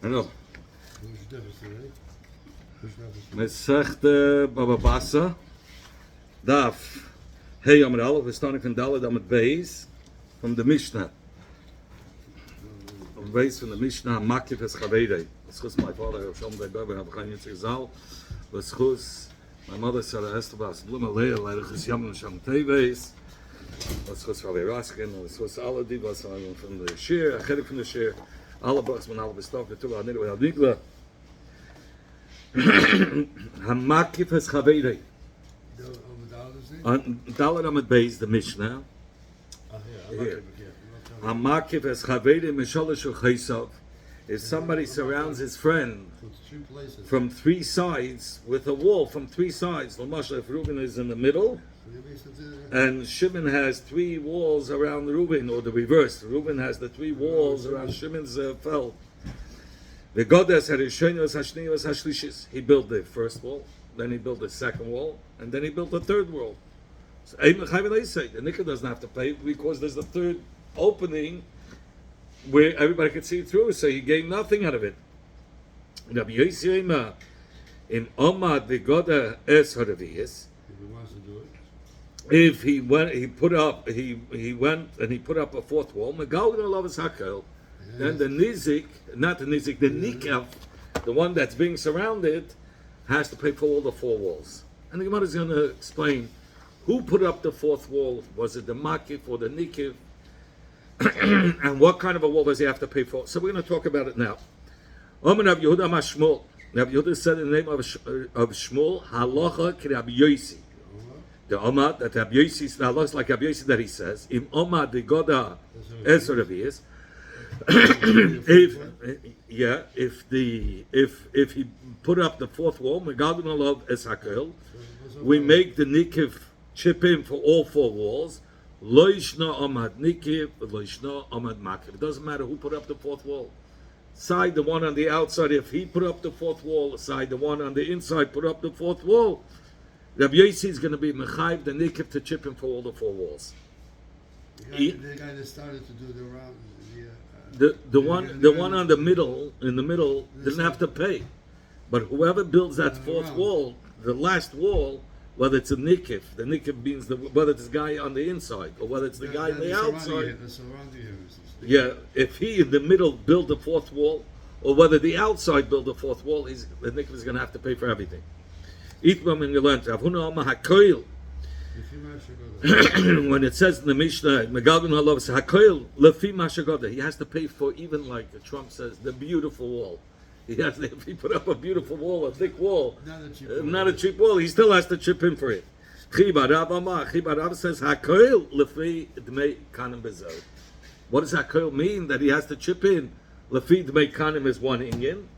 I know. Mesechta Bava Basra, Daf Hey Amud Aleph. We're starting from Daled Amud Beis from the Mishnah. From Beis from the Mishnah. Makif es Chaveirei. L'schus my father Shalom Deiber Rav Chaim Yitzchak Zal. L'schus my mother Sarah Esther Bas Bluma Leah L'chus Yamim Shem Teves. L'schus Rav Raskin. L'schus Aladi was from the Shir. Achedik from the Shir. Alle Bachs man alle bestof the Torah Nidwa Nidwa. Hamakif es Chaveirei. On Daled Amud Beis, the Mishnah. Here. Hamakif es Chaveirei Mishalosh Chaysav. If somebody surrounds his friend from three sides with a wall from three sides, L'mashal, if Reuben is in the middle, and Shimon has three walls around Reuben, or the reverse, Reuben has the three walls around Shimon's feld. The Godes had Hashlishis. He built the first wall, then he built the second wall, and then he built the third wall. So the Nikah doesn't have to pay because there's a third opening where everybody could see through, so he gained nothing out of it. Rabbi Yossi in Omad the Goda es Haravias. If he went, he went and he put up a fourth wall. Megal gonna love his hakel. Then the nizik, not the nizik, the nikav, the one that's being surrounded, has to pay for all the four walls. And the Gemara is going to explain who put up the fourth wall. Was it the makif or the nikiv? And what kind of a wall does he have to pay for? So we're going to talk about it now. Omen Rav Yehuda Mashmul. Rav Yehuda said in the name of Shmuel, Halacha ki Rabbi Yossi. The Omad that Rabbi Yossi, the halacha is like Rabbi Yossi that he says, Im Omad the Goda Ezer Ravias. If he put up the fourth wall, we make the nikiv chip in for all four walls. Loishna Omad Nikiv, Loishna Omad Makif. It doesn't matter who put up the fourth wall. Side the one on the outside, if he put up the fourth wall, side the one on the inside put up the fourth wall. Rabbi Yossi is going to be mechayiv the nikiv to chip in for all the four walls. The guy that started to do the round. The one on the middle, in the middle, didn't have to pay. But whoever builds that fourth wall, the last wall, whether it's a nikiv, the nikiv means whether it's the guy on the inside or whether it's the guy on the outside. Yeah, if he in the middle build the fourth wall, or whether the outside build the fourth wall, the nikiv is going to have to pay for everything. When it says in the Mishnah, he has to pay for, even like Trump says, the beautiful wall. If he put up a beautiful wall, a thick wall, not a cheap wall, he still has to chip in for it. Chiba Rav says, what does hakoil mean? That he has to chip in? Lefi dmei kanim is one inyan,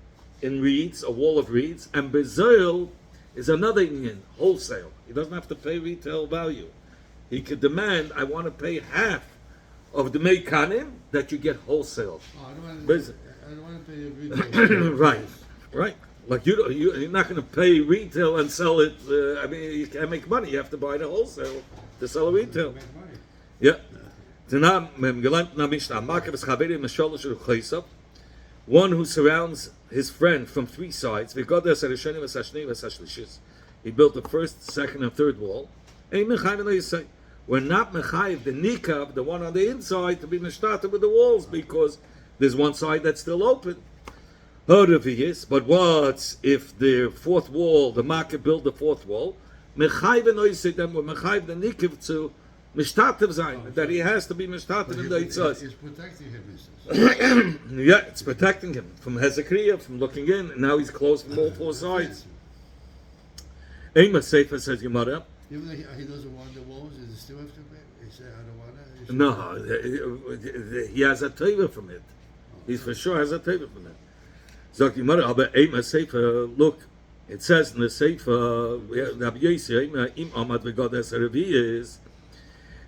in reeds, a wall of reeds, and bezoil is another inyan, wholesale. He doesn't have to pay retail value. He could demand, I want to pay half of the meikanim that you get wholesale. I don't want to pay retail. right. Like you're not going to pay retail and sell it. You can't make money. You have to buy the wholesale to sell a retail. Yeah. One who surrounds his friend from three sides. He built the first, second, and third wall. We're not mechayiv the nikav, the one on the inside, to be mishtater with the walls because there's one side that's still open. But what if the fourth wall, the market built the fourth wall? Mechayiv and oisid them, we're mechayiv the nikav to mishtater zayin, that he has to be mishtater in the inside. It's protecting him. Yeah, it's protecting him from Hezekiah, from looking in, and now he's closed from all four sides. Amos Sefer says Gemara. Even though he doesn't want the walls, does he still have to pay? He said, I don't want it. No, he has a teva from it. He for sure has a teva from it. Zok Gemara, but Amos Sefer, look, it says in the Sefer, Rabbi Yossi, Im Amad v'Godes Haravias,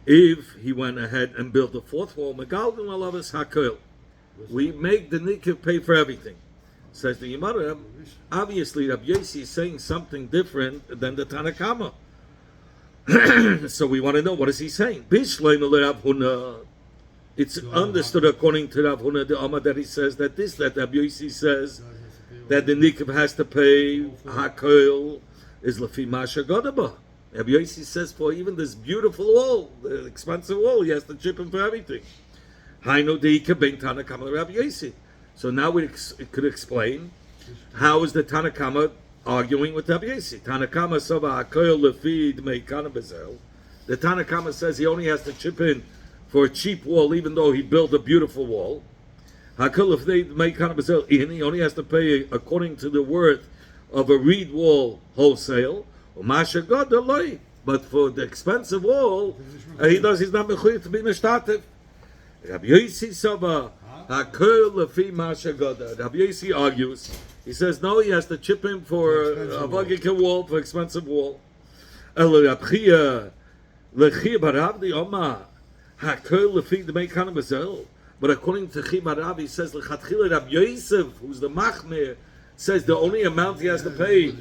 if he went ahead and built the fourth wall, Megaldim Alavas Hakel, we make the nikiv pay for everything. Says the Gemara, obviously Rabbi Yossi is saying something different than the Tanakama. So we want to know, what is he saying? It's understood according to Rav Huna the Amar that he says that Rabbi Yossi says that the Nikav has to pay Hakoil is Lafi Masha Godaba. Rabbi Yossi says for even this beautiful wall, the expensive wall, he has to chip him for everything. Hainu Deika Ben Tanakama Rabbi Yossi. So now we could explain how is the Tanakama arguing with Rabbi Yossi. Tanakama Sava Hakoil Lafi Dmei Kana Bezel. The Tanakama says he only has to chip in for a cheap wall, even though he built a beautiful wall. Hakol if they make kind of a he only has to pay according to the worth of a reed wall wholesale. But for the expensive wall, he's not mechuyev to be mishtatev. Rabbi Yossi Sava Hakol lefi masha goda. Rabbi Yossi argues. He says no, he has to chip in for a vagika wall, for expensive wall. But according to Chibarav, he says Lechatchila Rabbi Yosef, who's the Machmir, says the only amount he has to pay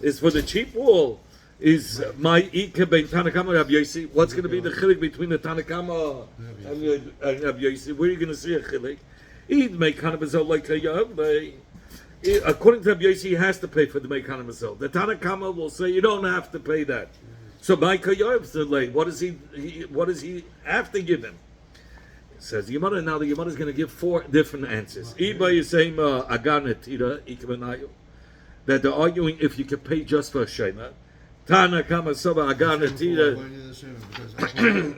is for the cheap wall. Is my Ike ben Tanakama Rabbi Yosef? What's going to be the chilik between the Tanakama and Rabbi Yosef? Where are you going to see a chilik? He'd make Hanabazel like a Yahweh. According to Rabbi Yosef, he has to pay for the make Hanabazel. The Tanakama will say you don't have to pay that. So Micah Yoav's delay. What does he have to give him? It says the Gemara. Now the Gemara is going to give 4 different answers. Iba is saying aganetira ikvenayu, that they're arguing if you can pay just for a shema. Tana kama saba aganetira.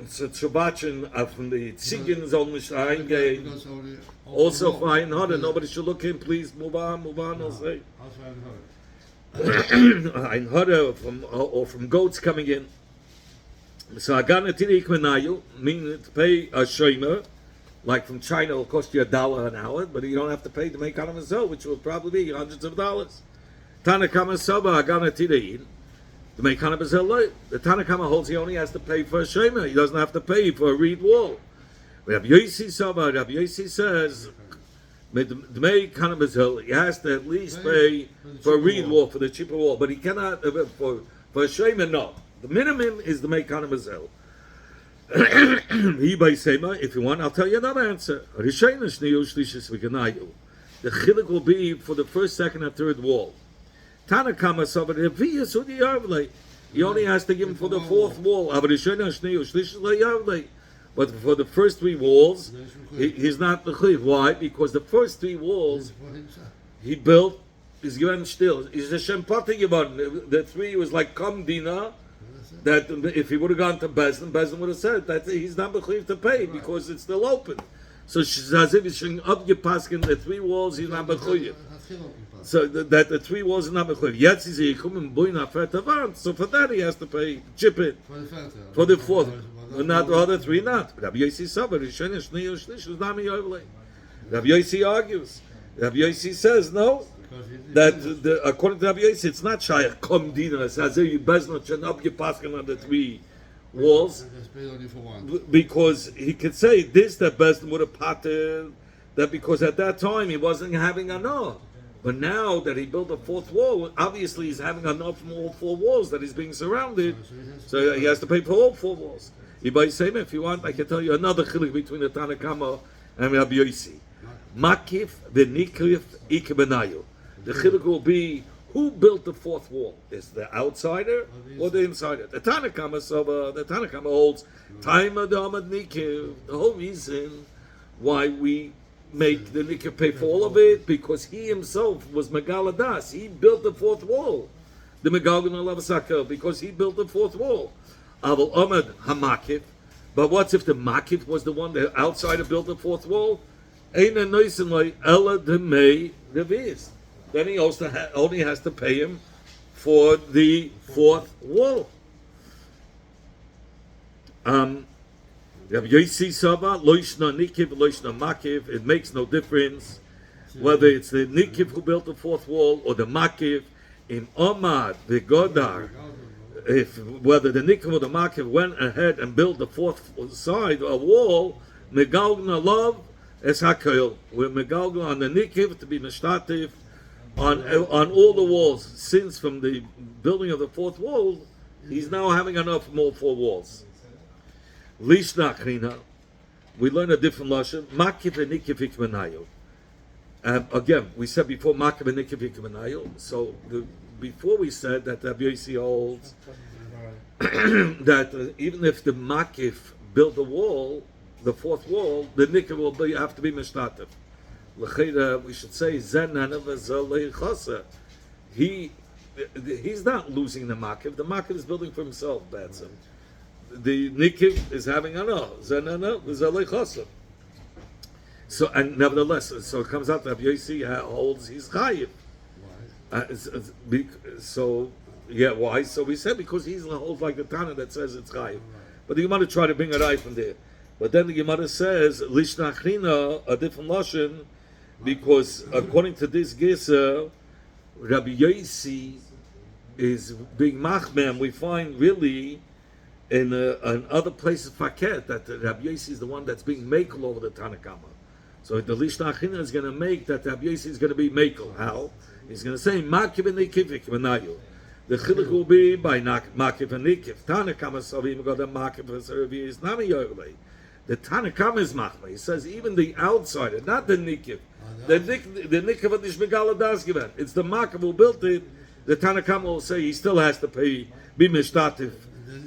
It's a tzubachin from the Tzigin Zon Mishnah. Also fine harder. Nobody should look in. Please move on. I'll say. Ein Hara from goats coming in. So Aganatiri Ikmenayu, meaning to pay a shomer, like from China, it'll cost you $1 an hour, but you don't have to pay to make Kanam Azel, which will probably be hundreds of dollars. Tanakama Saba Aganatiri, to make Kanam Azel, the Tanakama holds he only has to pay for a shomer, he doesn't have to pay for a reed wall. Rabbi Yossi Saba, Rabbi Yossi says, he has to at least pay for a reed wall, for the cheaper wall, but he cannot for a shema. No, the minimum is the meikana mazel. If you want, I'll tell you another answer. The chilik will be for the first, second, and third wall. He only has to give him for the fourth wall. But for the first 3 walls, he's not the chiv. Why? Because the first 3 walls he built is given still. He's a shempati given. The 3 was like kamdina. That if he would have gone to Bezdin would have said that he's not mechuyev to pay because it's still open. So Shaziv is showing up your paskin the 3 walls he's not mechuyev. So that the 3 walls are not mechuyev. Yet he's a yikum and boina fetavan. So for that he has to pay chip it for the 4th. Not the other 3, not. Rabbi Yossi Saba, Rishon, Shnei, Shlish, Nami Yovelei. Rabbi Yossi argues. Rabbi Yossi says no. That according to Rabbi Yossi, it's not Shayach Komdina. It's as if you beznot and up your paskin on the 3 walls. Because he could say this that Bezdin would have patted that because at that time he wasn't having enough. But now that he built a 4th wall, obviously he's having enough from all 4 walls that he's being surrounded. So he has to pay for all 4 walls. If you want, I can tell you another chilik between the Tanakama and Rabbi Yossi. Makif v'nikif ikbenayu. The chilik will be who built the 4th wall? Is the outsider or the insider? The Tanakama holds Taima Damad Nikiv. The whole reason why we make the Nikiv pay for all of it because he himself was Megaladas. He built the 4th wall. The Megalgan Alavasaka because he built the 4th wall. Aval Ahmed Hamakif. But what if the Makif was the one, the outsider built the 4th wall? Eina Noisin like Ella de May Revis. Then he also only has to pay him for the 4th wall. Rabbi Yossi Saba, Loishna Nikiv, Loishna Makiv, it makes no difference whether it's the Nikiv who built the 4th wall or the Makiv. In Omad, the Godar, whether the Nikiv or the Makiv went ahead and built the 4th side, a wall, Megalgna love, es Hakoil. We're Megalgna on the Nikiv to be Mishtativ on all the walls. Since from the building of the 4th wall, he's now having enough from all 4 walls. Lishnachrina, we learn a different lashon. Makif and nikif ikmenayu. Again, we said before makif and nikif ikmenayu. So before we said that Rabbi Yossi holds that even if the makif built the wall, the fourth wall, the nikif will have to be mishtatev. We should say he's not losing the makif. The makif is building for himself. That's it. The nikiv is having so, and nevertheless, so it comes out that Rabbi Yossi holds he's chayiv. So yeah, why? So we said because he holds like the Tana that says it's chayiv. But the Gemara try to bring a right from there. But then the Gemara says lishnachrina, a different lashon, because according to this Gesa, Rabbi Yossi is being machmem. We find really in other places faket that Rabbi Yossi is the one that's being makel over the Tanakama. So the Lishna Achina is going to make that Rabbi Yossi is going to be makel. How? He's going to say Makif and Nikivik Menayu. The chiluk will be by Makif and Nikif. Tanakama Savim got a Makif and Rabbi is Nami Yorlei. The Tanakama is machmeh. He says even the outsider, not the Nikif. The Nikif of the Shmegala Das given. It's the Makif who built it. The Tanakama will say he still has to pay, be mishtatif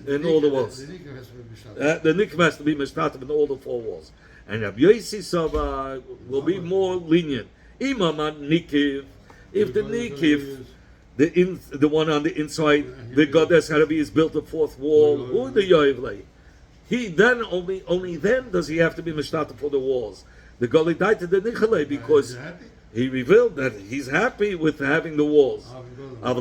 in all the walls. The Nikif has to be mishtatif in all the four walls. And Rabbi Yossi Sava will be more lenient. Imam Nikif, if the Nikif, the one on the inside, the Goddess Harabi is built a fourth wall, who the Yoivlei? He then only then does he have to be mishtatif for the walls. The Goli died to the Nichalei because he revealed that he's happy with having the walls. But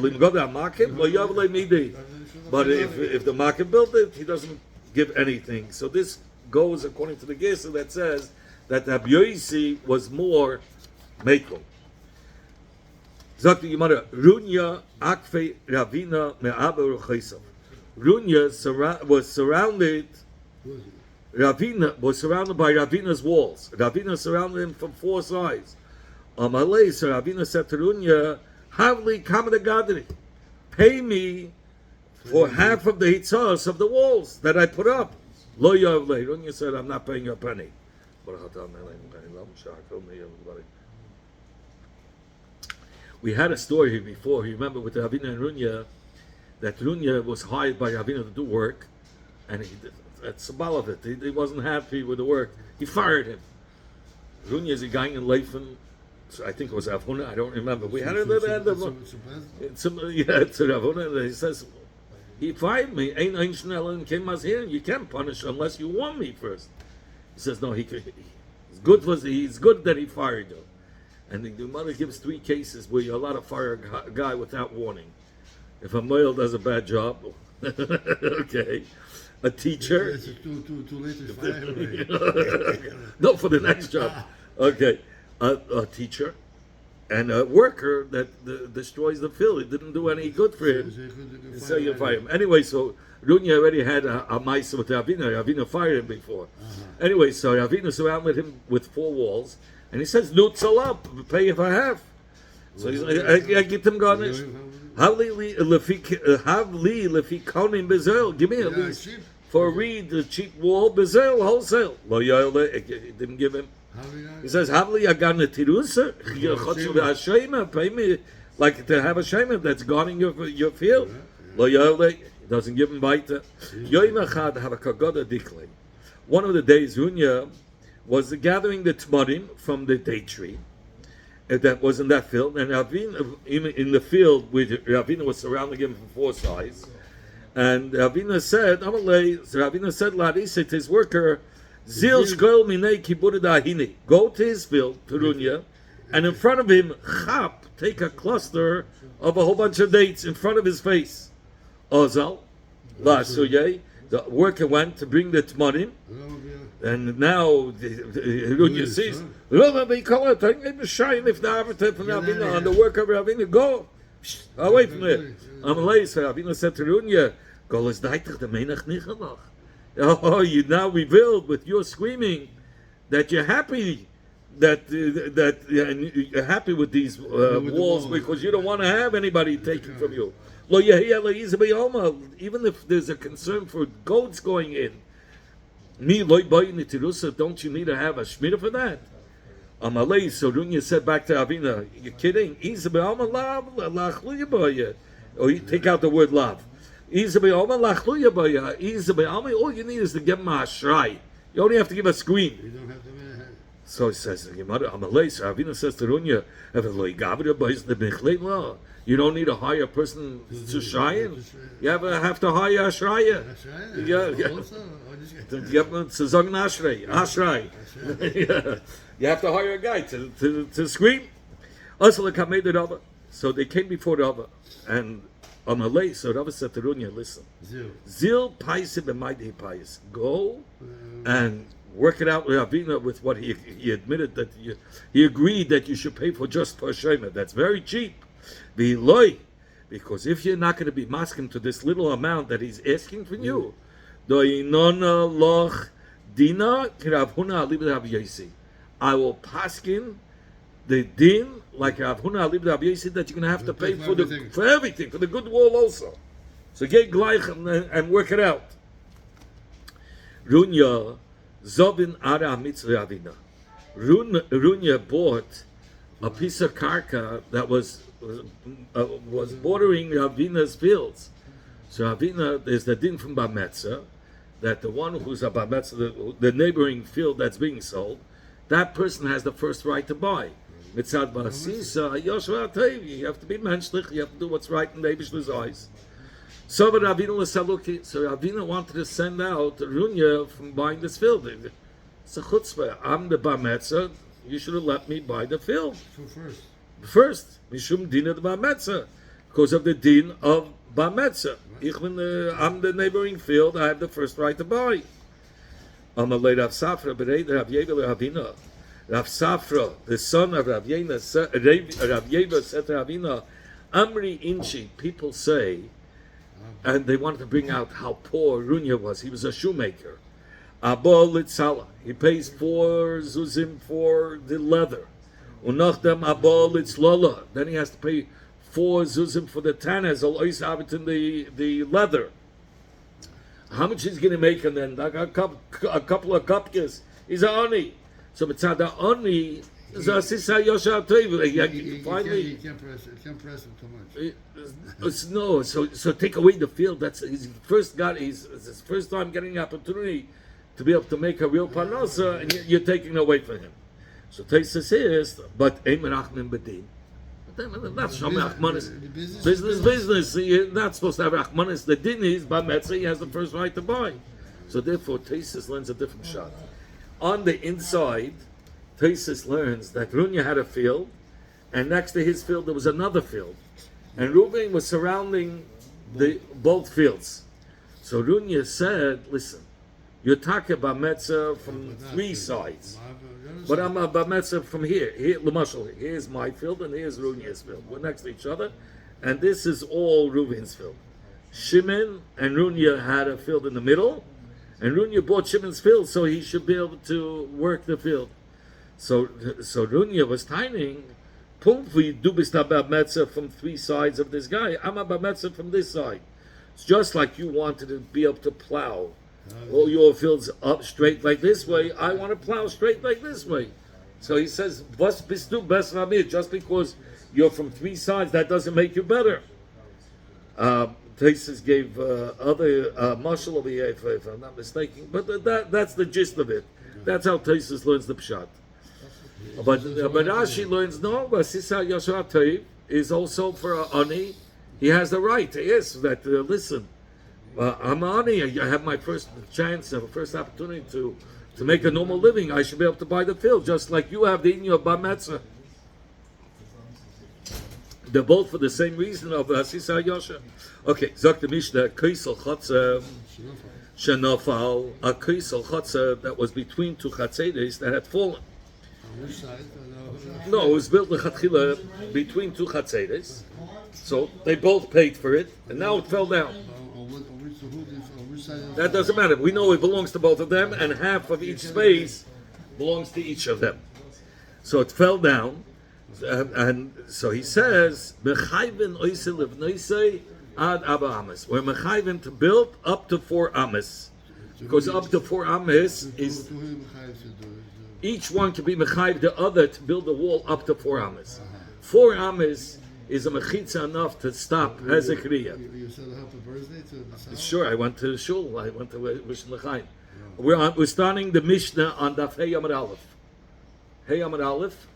if the market built it, he doesn't give anything. So this goes according to the Gesa that says that Rabbi Yossi was more mekel. Zok the Gemara, Runya akfe Ravina me'aber chaysav. Runya was surrounded. Ravina was surrounded by Ravina's walls. Ravina surrounded him from four sides. Amalei, so Ravina said to Runya, Havli Kamagadri, pay me for half of the hitzos of the walls that I put up. Lo Yavle. Runya said, I'm not paying you a penny. We had a story here before. You remember with Ravina and Runya, that Runya was hired by Ravina to do work, and that's a ball of it. He wasn't happy with the work. He fired him. Runya is a guy in Leifen. I think it was Avuna. I don't remember. We had it at the end of it's Avuna. He says, he fired me. Ain't Einchnellen came as here. You can't punish unless you warn me first. He says, no, he's good that he fired you. And the mother gives 3 cases where you're allowed to fire a guy without warning. If a male does a bad job, okay. A teacher. It's too late to fire. No, for the next job. Okay. A teacher and a worker that destroys the field. It didn't do any good for him. So you fire him. Anyway, so Runya already had a maisa with Ravina. Ravina fired him before. Anyway, so Ravina surrounded him with 4 walls. And he says, Nutzal up, pay if I have. So he's like, I get them garnish. Havli lefi konim bezel. Give me at least for a reed, the cheap wall, bezel, wholesale. Lo yoyle, didn't give him. He says, Havli agana tirusa. Pay me like to have a shema that's guarding your field. Lo yoyle, doesn't give him baita. Yoim achad have a kagoda dikle. One of the days, Runya was gathering the tmarim from the date tree that was in that field, and Ravina in the field with Ravina was surrounding him from 4 sides, and Ravina said, Larisa to his worker, Zil shkol minei kibud dahini, go to his field, to Runya, and in front of him, chap, take a cluster of a whole bunch of dates in front of his face. Ozal, la suyei. The worker went to bring the tmarim, and now Runya sees, if the worker of Ravina, go away from there. Amalei, so Ravina said to Runya, oh, you now revealed with your screaming that you're happy that you're happy with these walls because you don't want to have anybody taken from you. Even if there's a concern for goats going in, Me loy boy nitirusa, don't you need to have a shmita for that? Amalei, so Runya said back to Avina, you're kidding? Or you take out the word love. All you need is to give him a shray. You only have to give a scream. You don't have to. So he says, Amalei, so Avina says to Runya, you don't need to hire a person to shrayin. You have to hire a shraya. That's right. Yeah. Also, or just Ashray. You have to hire a guy to scream. So they came before the Rava, and Amalei, so Rava said to Runya, listen, Zil paisa b'maidei pais. Go and work it out with Avina with what he admitted that he agreed that you should pay for just for a shema. That's very cheap. V'loi, because if you're not going to be masking to this little amount that he's asking from you, doinona loch dina kirav huna alib Rav Yosi. I will paskin the din like Rav Huna alib Rav Yosi that you're going to have to pay for everything, for the good wall also. So get gleich and work it out. Runya zobin ara mitzvah avina. Runya bought a piece of karka that was bordering Ravina's fields. So Ravina, there's the din from Bametza that the one who's a Bametza, the neighboring field that's being sold, that person has the first right to buy. Mitzad Basisa, Yoshua Tev, you have to be menschlich, you have to do what's right in the Eibishter's eyes. So Ravina wanted to send out Runya from buying this field. It's a chutzpah. I'm the Bametza, you should have let me buy the field. First, Mishum Din of the Bametza, because of the din of Bametza. I'm the neighboring field, I have the first right to buy. Amalei Rav Safra, Berei Rav Yeva Ravina. Rav Safra, the son of Rav Yeva, said to Ravina, Amri Inchi, people say, and they wanted to bring out how poor Runya was. He was a shoemaker. Abol Litzala, he pays 4 zuzim for the leather. Unachdem Abol Litzlala, then he has to pay 4 zuzim for the tanas, in the leather. How much he's going to make, and then like a couple of cupcakes. He's an oni. So mitzad the oni is a sisa yosha tevil. Finally, you can't press him too much. No, so take away the field. That's his first it's his first time getting the opportunity to be able to make a real parnasa, and you're taking it away from him. So Taisus says, but Eimerachmin bedin. That's not Rachmanis. Business. You're not supposed to have Rachmanis. The din is, Bametza, he has the first right to buy. So therefore, Taisus learns a different shot. On the inside, Taisus learns that Runya had a field, and next to his field there was another field. And Reuben was surrounding both fields. So Runya said, listen, you're talking Bametza from 3 sides. But I'm a Bametza from here. L'mashal, here's my field and here's Runya's field. We're next to each other. And this is all Reuven's field. Shimon and Runya had a field in the middle. And Runya bought Shimon's field, so he should be able to work the field. So Runya was timing, Pumfi dubista Bametza from 3 sides of this guy. I'm a Bametza from this side. It's just like you wanted to be able to plow all your fields up straight like this way. I want to plow straight like this way. So he says, just because you're from 3 sides, that doesn't make you better. Taisus gave other mashal over here, if I'm not mistaken. But that's the gist of it. That's how Taisus learns the pshat. But Rashi learns, no, Sisa Yashar Taib is also for Ani. He has the right to ask that, listen, I'm Ani, I have my first chance, first opportunity to make a normal living. I should be able to buy the field, just like you have the in your Bametza. They're both for the same reason of Sisa Yasha. Okay, Zok the Mishnah, Kaisel Chotzer, Shenofal, a Kaisel Chotzer that was between 2 Chatzedes that had fallen. Which side? No, it was built lechatchila between 2 chatzedes, so they both paid for it, and now it fell down. That doesn't matter. We know it belongs to both of them, and half of each space belongs to each of them. So it fell down, and so he says, "Mechayvin oisel livneisei ad 4 amas." We're mechayvin to build up to 4 amas. Because up to 4 ames is each one can be mechayiv the other to build the wall up to 4 ames. 4 ames is a mechitza enough to stop Hezekiah. You said happy birthday to the son? Sure, I went to shul. I went to wish l'chaim. We're starting the Mishnah on Daf Hey Amud Aleph. Hey Amud Aleph.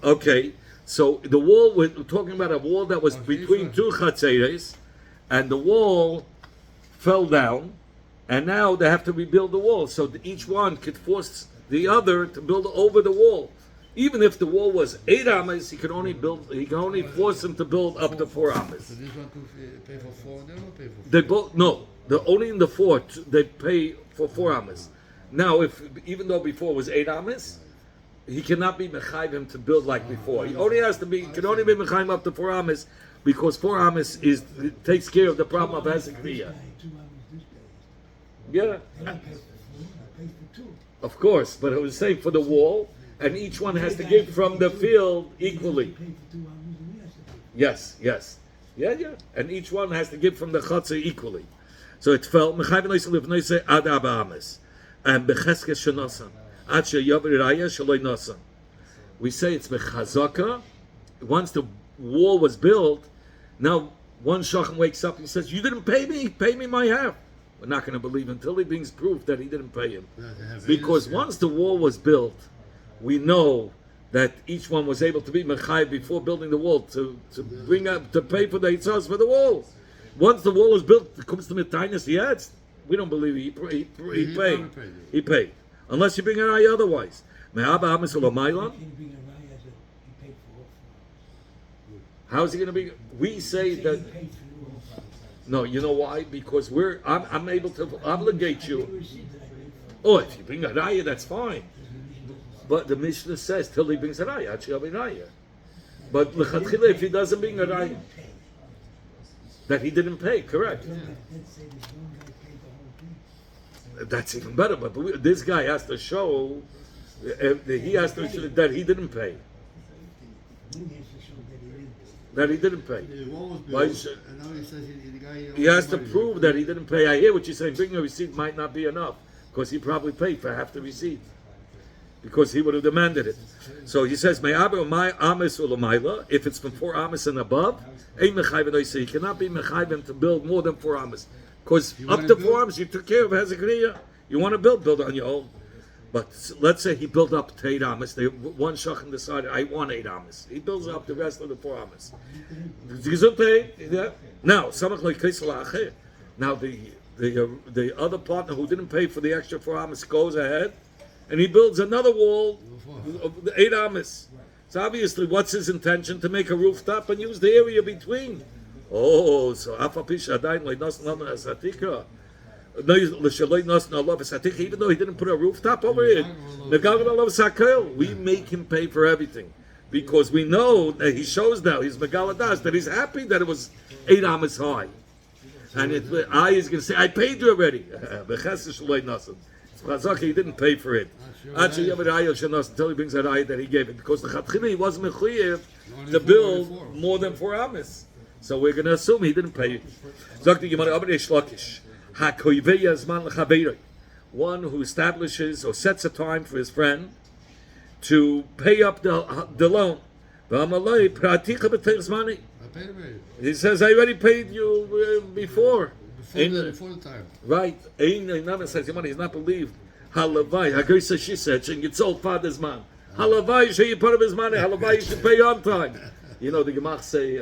Okay, so the wall, we're talking about a wall that was between 2 chatzeres, and the wall fell down, and now they have to rebuild the wall. So each one could force the other to build over the wall. Even if the wall was 8 ames, he can only force him to build up to 4 ames. So this one could pay for 4 and then or pay for 4? They both they're only in the 4. They pay for 4 ames. Now, even though before it was 8 ames, he cannot be mechayim him to build like before. He only can only be mechayim up to 4 ames because 4 ames takes care of the problem of Hezekiah. Yeah, of course. But I was saying for the wall. And each one has to give from the field equally. Yes. Yeah. And each one has to give from the chatzah equally. So it fell. And we say it's mechazaka. Once the wall was built, now one shachan wakes up and says, "You didn't pay me. Pay me my half." We're not going to believe until he brings proof that he didn't pay him. Because once the wall was built, we know that each one was able to be mechayv before building the wall to bring up to pay for the hitzos for the wall. Once the wall is built, it comes to mitainis. We don't believe he paid. He paid unless you bring an eye otherwise. How is he going to be? We say that. No, you know why? Because I'm able to obligate you. Oh, if you bring a raya, that's fine. But the Mishnah says till he brings a raya, actually raya. But l'chatchila, if he doesn't bring a raya, that he didn't pay, correct? That's even better. But this guy has to show, he has to show that he didn't pay. That he didn't pay. He has to prove that he didn't pay. I hear what you're saying. Bringing a receipt might not be enough because he probably paid for half the receipt. Because he would have demanded it. So he says, if it's from 4 ames and above, he cannot be mechayim to build more than 4 ames. Because up to 4 ames, you took care of Hezekiah. You want to build on your own. But let's say he built up to 8 ames. One shachan decided, I want 8 ames. He builds up the rest of the 4 ames. Now, now the other partner who didn't pay for the extra 4 ames goes ahead and he builds another wall of the 8 ames. So obviously, what's his intention? To make a rooftop and use the area between. Oh, so even though he didn't put a rooftop over it, we make him pay for everything. Because we know that he shows now, he's Megaladas, that he's happy that it was 8 ames high. And I is going to say, I paid you already. He didn't pay for it. Until he brings that ayah that he gave it. Because the Chatchili wasn't mechuyev to build more than 4 ames. So we're going to assume he didn't pay. One who establishes or sets a time for his friend to pay up the loan. He says, I already paid you before. Before the time. Right. He's not believed. Halavai. Hagoisa she said, it's all father's man. Halavai, should you part of his money? Halavai, you should pay on time. You know, the Gemach say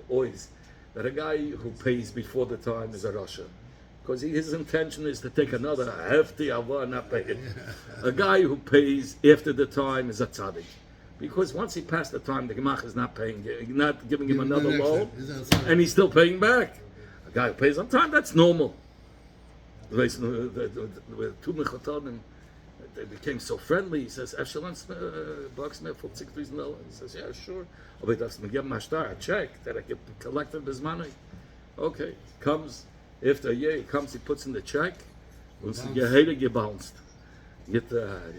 always that a guy who pays before the time is a Rasha. Because his intention is to take another hefty avah and not pay it. A guy who pays after the time is a tzaddik. Because once he passed the time, the Gemach is not paying, not giving him another loan, and he's still paying back. A guy who pays on time, that's normal. The two mechatonim, they became so friendly. He says, blacksmith for $6,000. He says, yeah, sure. But that's me give him a check that I get collected his money. Okay, comes after a year. He comes, he puts in the check. He bounced. He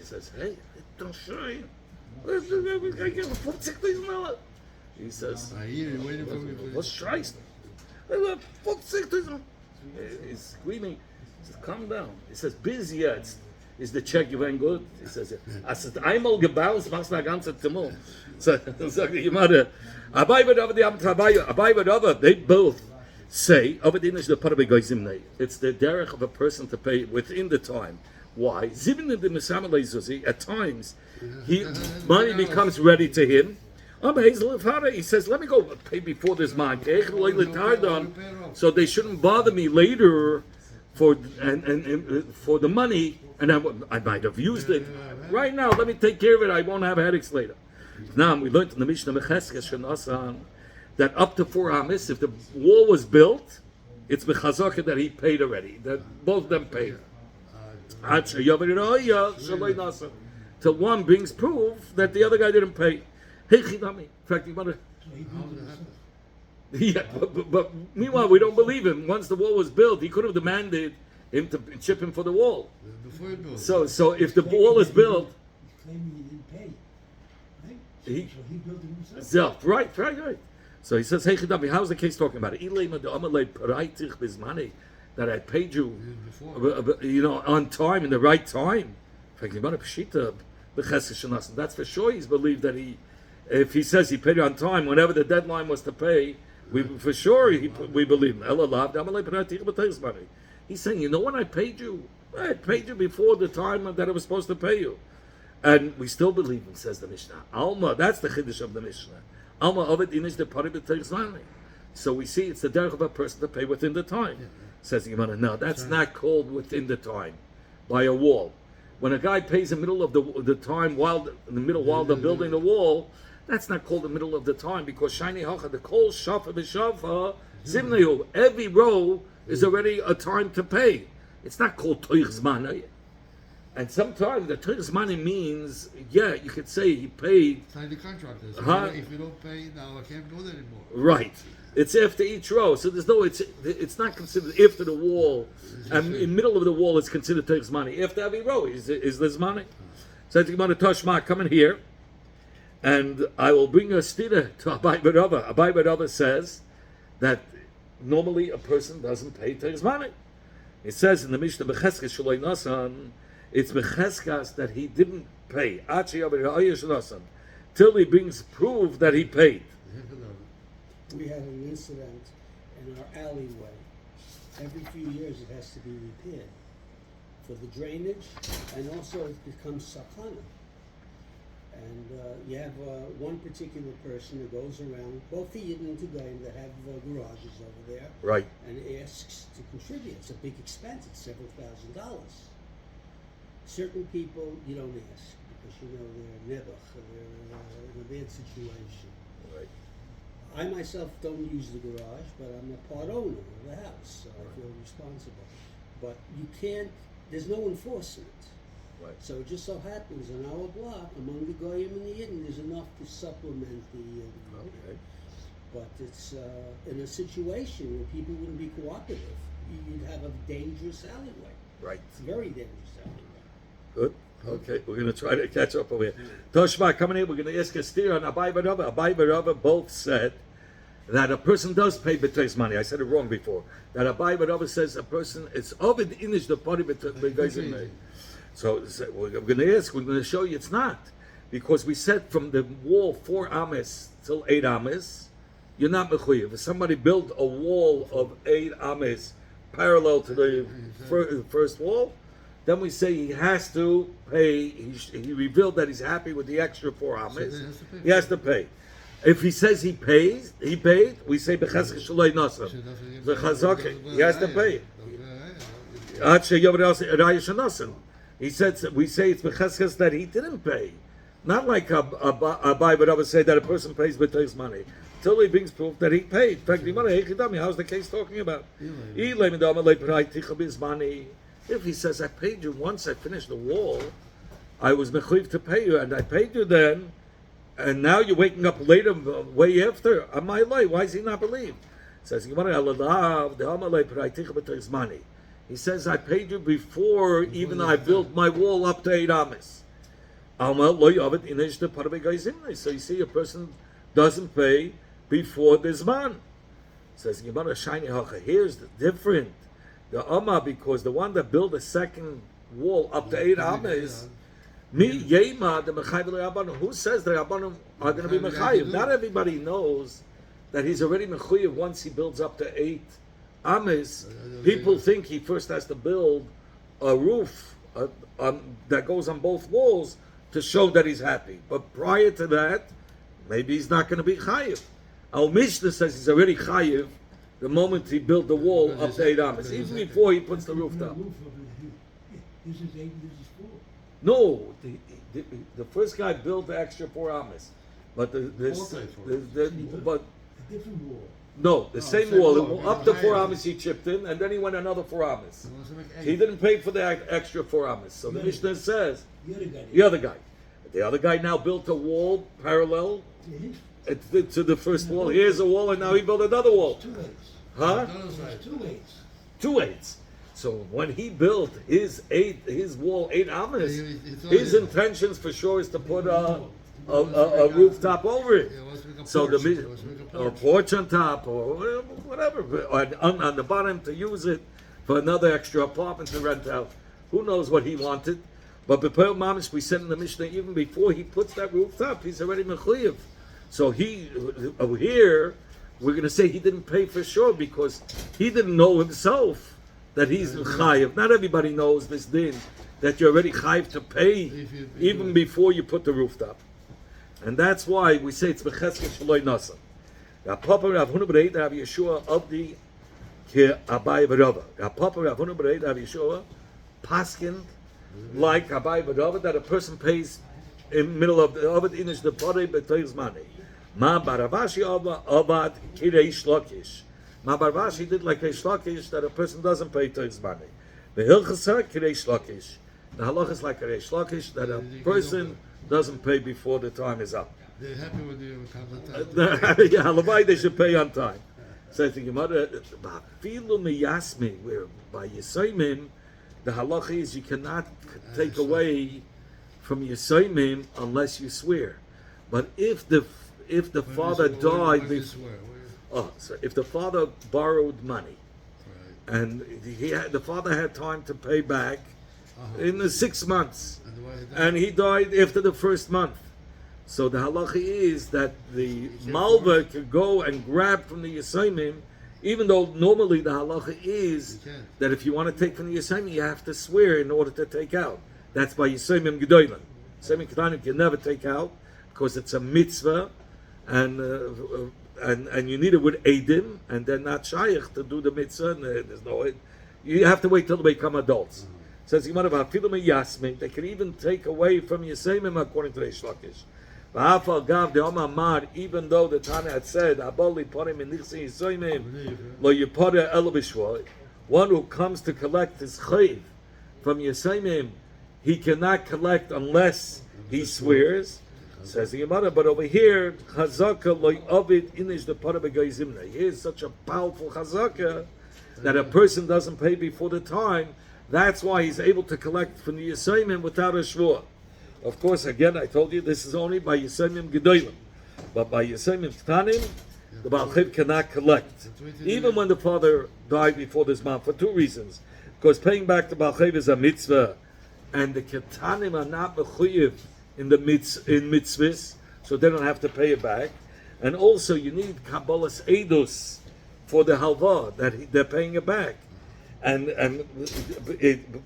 says, hey, don't show you. I give him $6,000. He says, what's Schreist? He's screaming. He says, calm down. He says, bis jetzt is the check even good? He says, als es einmal gebaut, machst du eine ganze Zimmer. So, dann sagt die Gemara, they both say, it's the derech of a person to pay within the time. Why? At times, money becomes ready to him. He says, let me go pay before this man. So they shouldn't bother me later for for the money, and I might have used it. Right now, let me take care of it. I won't have headaches later. Now, we learned in the Mishnah that up to 4 amis, if the wall was built, it's mechazaka that he paid already. That both of them paid. Till one brings proof that the other guy didn't pay. In fact, but meanwhile, we don't believe him. Once the wall was built, he could have demanded him to chip him for the wall. So if the wall is built, he built it himself. Right. So he says, "Hey, Chidami, how's the case talking about it? That I paid you, on time, in the right time. That's for sure. He's believed that if he says he paid you on time, whenever the deadline was to pay, we believe him. He's saying, when I paid you before the time that I was supposed to pay you. And we still believe him, says the Mishnah. Alma, that's the chiddush of the Mishnah. Alma of it inish the pari b'teich. So we see it's the derech of a person to pay within the time. Says the Gemara, no, that's not called within the time by a wall. When a guy pays in the middle of the time while they're building the wall, that's not called the middle of the time, because shiny hacha, the kol shafa b'shafa zimneu, every row is already a time to pay. It's not called toich zman. And sometimes the toich zman means, you could say he paid. Sign the contract. If you don't pay now, I can't go there anymore. Right. It's after each row, so it's not considered after the wall, and in the middle of the wall it's considered toich zman. After every row is the zman. So the Gemara Toshma, come in here, and I will bring a stira to Abai Barava. Abai Barava says that normally a person doesn't pay toich zman. It says in the Mishnah Becheskes Shaloi Nasan, it's Becheskas that he didn't pay. Till he brings proof that he paid. We had an incident in our alleyway. Every few years it has to be repaired for the drainage, and also it becomes sakana. And you have one particular person who goes around, both the Yidden and Goyim that have garages over there, right, and asks to contribute. It's a big expense. It's several $1,000s. Certain people you don't ask because they're nebuch, they're in a bad situation. Right. I myself don't use the garage, but I'm a part owner of the house, so I feel responsible. But you can't. There's no enforcement. Right. So it just so happens in our block, among the Goyim and the Yidden, there's enough to supplement the Goyim. Okay. But it's in a situation where people wouldn't be cooperative, you'd have a dangerous alleyway. Right. It's a very dangerous alleyway. Good. Okay, we're going to try to catch up over here. Toshma, coming in, we're going to ask a steer on Abai Barava. Abai Barava both said that a person does pay b'teis money. I said it wrong before. That Abai Barava says a person, it's ovid inish the party b'teis money. So we're going to show you it's not. Because we said from the wall 4 ames till 8 ames, you're not mechuyev. If somebody built a wall of 8 ames parallel to the first wall, then we say he has to pay. He revealed that he's happy with the extra 4 ames. So he has to pay. If he says he paid, we say b'chazke shaloi nasam. He has to pay. He said, we say it's b'chazkes that he didn't pay. Not like a Abai would say that a person pays b'teis money. Till he brings proof that he paid. In fact, how's the case talking about? If he says, I paid you once I finished the wall, I was mechuyev to pay you, and I paid you then, and now you're waking up later, way after, am I late? Why is he not believed? Says, he says, I paid you before even I built my wall up to 8 ames. So you see, a person doesn't pay before this man. Says Gemara Shiny Hacha. Here's the different. The Amma, because the one that built a second wall up to 8 Amas, Mi Yema the Mechayiv Rabbanim. Who says the Rabbanim are going to be Mechayiv? Not everybody knows that he's already Mechayiv once he builds up to 8 Amas. People think he first has to build a roof that goes on both walls to show that he's happy. But prior to that, maybe he's not going to be Chayiv. Our Mishnah says he's already Chayiv the moment he built the wall up to 8 Amas, even before he puts the roof down. This is 8, this is 4. No, the first guy built the extra 4 Amas, but but A different wall. no, the same wall up to 4 Amas he chipped in, and then he went another 4 Amas. He didn't pay for the extra 4 Amas. So the Mishnah says the other guy now built a wall parallel to the first wall. Here's a wall, and now he built another wall. 2 8s. Huh? 2 8s. 2 8s. So when he built his wall 8 Amas, his intentions for sure is to put a rooftop over it. So a porch on top or whatever, or on the bottom to use it for another extra apartment to rent out. Who knows what he wanted? But before Mamish, we said in the Mishnah, even before he puts that rooftop, he's already mechuyev. So here we're going to say he didn't pay for sure because he didn't know himself that he's chayiv. Not everybody knows this din that you're already chayiv to pay even before you put the rooftop, and that's why we say it's becheskel shaloi nasa. Papa Rav Huna B'Reit Rav Yeshua of the Abai B'Rava. Papa Rav Huna B'Reit Rav Yeshua paskin like Abai B'Rava that a person pays in middle of the Avad Inish the Parei B'Toyz Mani. Ma Baravashi Avad Kirei Shlokish. Ma Baravashi did like Kirei Shlokish that a person doesn't pay Toyz Mani. The Hilchasa Kirei Shlokish. The halach is like Kirei Shlokish that a person doesn't pay before the time is up. They're happy with you. Yeah, Halavai they should pay on time. So I think your mother, Filu Miyasmi, where by Yisayimim, the halacha is you cannot take away from Yisayimim unless you swear. But if the father died, so if the father borrowed money, and the father had time to pay back in the 6 months, and he died after the first month. So the halacha is that the malva can go and grab from the Yisayimim, even though normally the halacha is that if you want to take from the Yisayimim, you have to swear in order to take out. That's by Yisayimim Gedolim. Yisayimim Ketanim can never take out because it's a mitzvah, and you need it with Eidim, and they're not shaykh to do the mitzvah. And there's no, you have to wait till they become adults. Says they can even take away from Yisayimim according to the Shlakish. Even though the Tana had said, one who comes to collect his chayv from Yisayimim, he cannot collect unless he swears. Says the Gemara, but over here, chazaka loy ovid inish the para begayzimna. Here's such a powerful chazaka that a person doesn't pay before the time. That's why he's able to collect from the Yisayimim without a shvur. Of course, again, I told you this is only by Yisayimim Gedolim. But by Yisayimim Ktanim, the Baal Chayv cannot collect. Even when the father died before this month, for 2 reasons. Because paying back the Baal Chayv is a mitzvah, and the Ketanim are not mechuyev in mitzvahs, so they don't have to pay it back. And also, you need Kabbalah's Eidus for the halva, that they're paying it back. And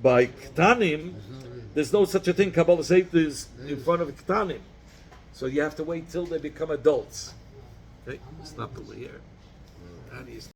by Ketanim, there's no such a thing. Kabbalah Eidus in front of Ketanim. So you have to wait till they become adults. Okay, stop over here.